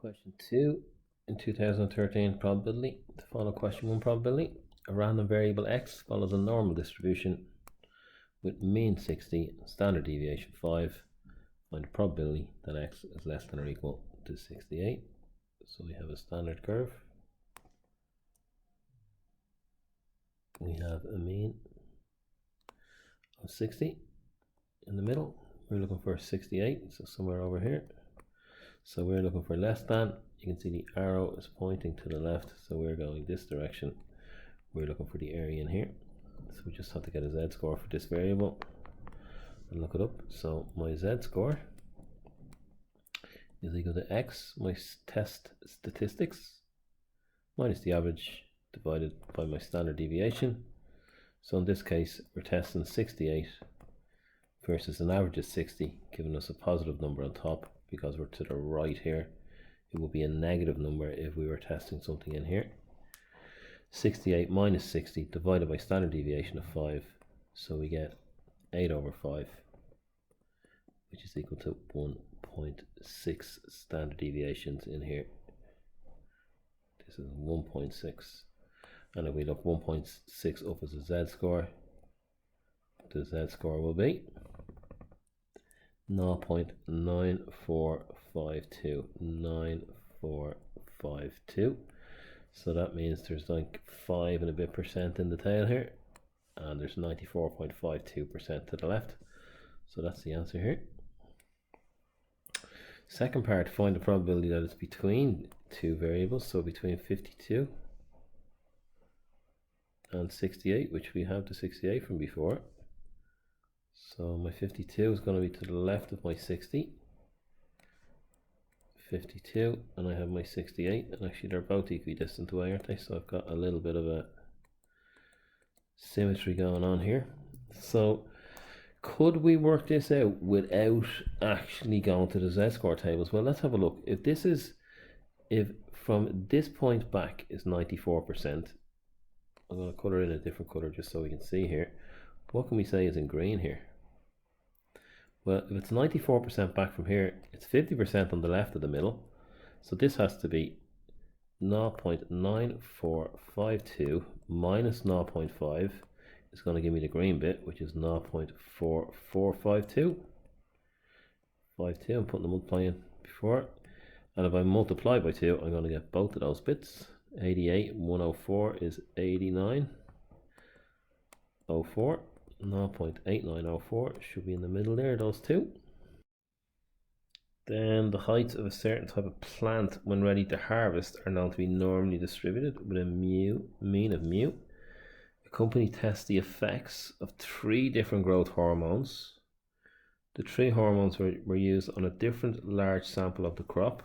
Question 2 in 2013 probability. The final question 1 probability. A random variable x follows a normal distribution with mean 60, standard deviation 5. Find the probability that x is less than or equal to 68. So we have a standard curve. We have a mean of 60 in the middle. We're looking for 68, so somewhere over here. So we're looking for less than. You can see the arrow is pointing to the left, so we're going this direction. We're looking for the area in here. So we just have to get a z-score for this variable and look it up. So my z-score is equal to x, my test statistics, minus the average divided by my standard deviation. So in this case, we're testing 68 versus an average of 60, giving us a positive number on top because we're to the right here. It would be a negative number if we were testing something in here. 68 minus 60 divided by standard deviation of 5. So we get 8 over 5, which is equal to 1.6 standard deviations in here. This is 1.6. And if we look 1.6 up as a z-score, the z-score will be 0.9452. 9452. So that means there's like 5 and a bit percent in the tail here, and there's 94.52% to the left. So that's the answer here. Second part, find the probability that it's between two variables, so between 52 and 68, which we have the 68 from before. So my 52 is going to be to the left of my 60. 52, and I have my 68, and actually they're both equidistant away, aren't they? So I've got a little bit of a symmetry going on here. So could we work this out without actually going to the z-score tables? Well, let's have a look. If from this point back is 94%, I'm going to color in a different color just so we can see here. What can we say is in green here? Well, if it's 94% back from here, it's 50% on the left of the middle. So this has to be 0.9452 minus 0.5 is going to give me the green bit, which is 0.4452. I'm putting the multiplying before. And if I multiply by 2, I'm going to get both of those bits. 88, 104 is 89.04. 0.8904 should be in the middle there, those two. Then the heights of a certain type of plant when ready to harvest are known to be normally distributed with a mean of mu. A company tests the effects of 3 different growth hormones. The 3 hormones were used on a different large sample of the crop.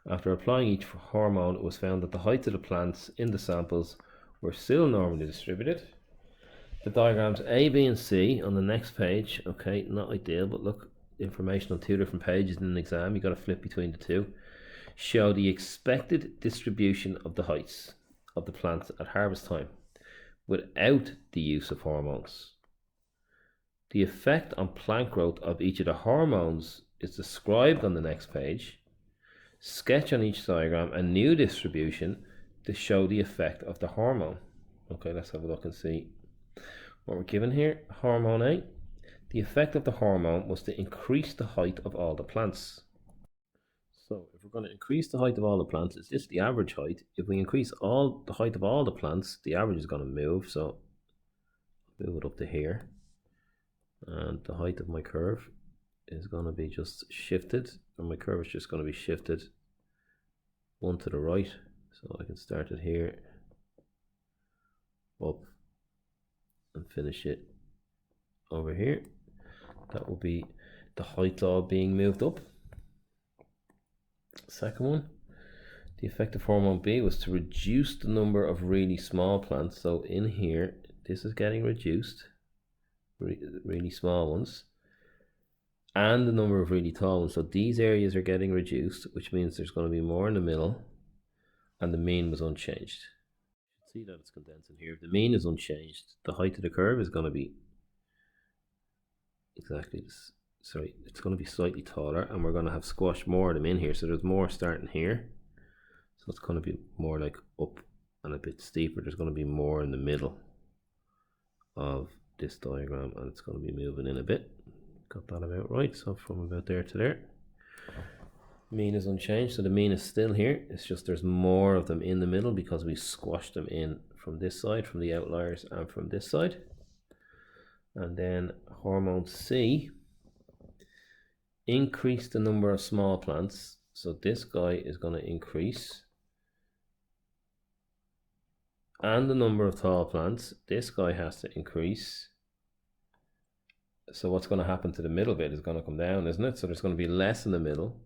After applying each hormone, it was found that the heights of the plants in the samples were still normally distributed. The diagrams A, B, and C on the next page, okay, not ideal, but look, information on 2 different pages in an exam, you got to flip between the 2, show the expected distribution of the heights of the plants at harvest time without the use of hormones. The effect on plant growth of each of the hormones is described on the next page. Sketch on each diagram a new distribution to show the effect of the hormone. Okay, let's have a look and see what we're given here. Hormone A. The effect of the hormone was to increase the height of all the plants. So if we're going to increase the height of all the plants, it's just the average height. If we increase the height of all the plants, the average is going to move. So move it up to here. And the height of my curve is going to be just shifted. And my curve is just going to be shifted one to the right. So I can start it here, up, and finish it over here. That will be the height all being moved up. Second one, the effect of hormone B was to reduce the number of really small plants. So in here, this is getting reduced, really small ones, and the number of really tall ones. So these areas are getting reduced, which means there's going to be more in the middle, and the mean was unchanged. See that it's condensing here. If the mean is unchanged, the height of the curve is going to be exactly sorry, it's going to be slightly taller, and we're going to have squashed more of them in here. So there's more starting here. So it's going to be more like up and a bit steeper. There's going to be more in the middle of this diagram, and it's going to be moving in a bit. Got that about right. So from about there to there. Mean is unchanged, so the mean is still here. It's just there's more of them in the middle because we squashed them in from this side, from the outliers, and from this side. And then hormone C, increase the number of small plants. So this guy is going to increase, and the number of tall plants, this guy has to increase. So what's going to happen to the middle bit is going to come down, isn't it? So there's going to be less in the middle.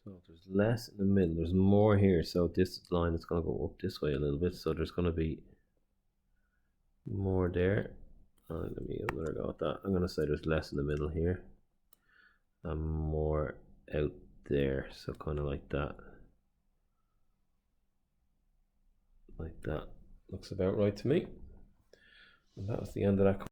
So if there's less in the middle, there's more here. So this line is going to go up this way a little bit. So there's going to be more there. Let me have another go at that. I'm going to say there's less in the middle here and more out there. So kind of like that. Like that. Looks about right to me. And that was the end of that.